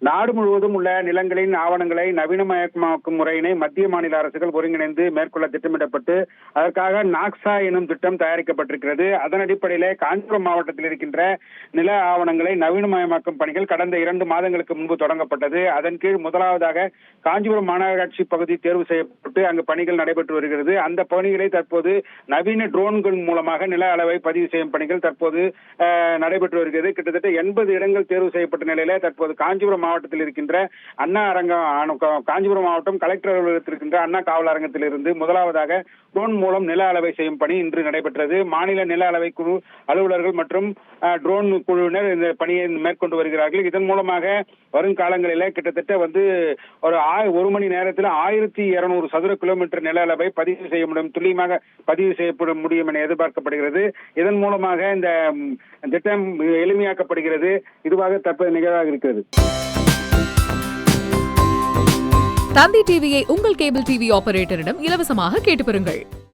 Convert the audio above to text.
நாடு முழுவதும் உள்ள நிலங்களின் ஆவணங்களை நவீனமயமாக்கும் முறையினை மத்திய மாநில அரசுகள் ஒருங்கிணைந்து மேற்கொள்ள திட்டமிடப்பட்டு அதற்காக நாக்சா எனும் திட்டம் தயாரிக்கப்பட்டிருக்கிறது. அதன் அடிப்படையிலே காஞ்சிபுரம் மாவட்டத்தில் இருக்கின்ற நில ஆவணங்களை நவீனமயமாக்கும் பணிகள் கடந்த 2 மாதங்களுக்கு முன்பு தொடங்கப்பட்டது. அதன் கீழ் முதலாவதாக காஞ்சிபுரம் மாநகராட்சி பகுதி தேர்வு செய்யப்பட்டு அங்கு பணிகள் நடைபெற்று வருகிறது. அந்த பணிகளை தற்போது நவீன ட்ரோன்கள் மூலமாக நில அளவை பதிவு செய்யும் பணிகள் தற்போது நடைபெற்று வருகிறது. கிட்டத்தட்ட 80 இடங்கள் தேர்வு செய்யப்பட்ட நிலையில தற்போது காஞ்சிபுரம் மாவட்டத்தில் இருக்கின்ற அண்ணா காஞ்சிபுரம் மாவட்டம் கலெக்டர் அலுவலகத்தில் இருக்கின்ற அண்ணா காவல் அரங்கத்தில் இருந்து முதலாவதாக ட்ரோன் மூலம் நில அளவை செய்யும் பணி இன்று நடைபெற்றது. மாநில நில அளவை குழு அலுவலர்கள் மற்றும் ட்ரோன் குழுவினர் இந்த பணியை மேற்கொண்டு வருகிறார்கள். இதன் மூலமாக வருங்காலங்களில் கிட்டத்தட்ட ஒரு மணி நேரத்தில் 1200 சதுர கிலோமீட்டர் நில அளவை பதிவு செய்ய முடியும், துல்லியமாக பதிவு செய்யப்பட முடியும் என எதிர்பார்க்கப்படுகிறது. இதன் மூலமாக இந்த திட்டம் எளிமையாக்கப்படுகிறது. இதுவாக தற்போது நிகழ்வாக இருக்கிறது. தந்தி டிவியை உங்கள் கேபிள் டிவி ஆபரேட்டரிடம் இலவசமாக கேட்டு பெறுங்கள்.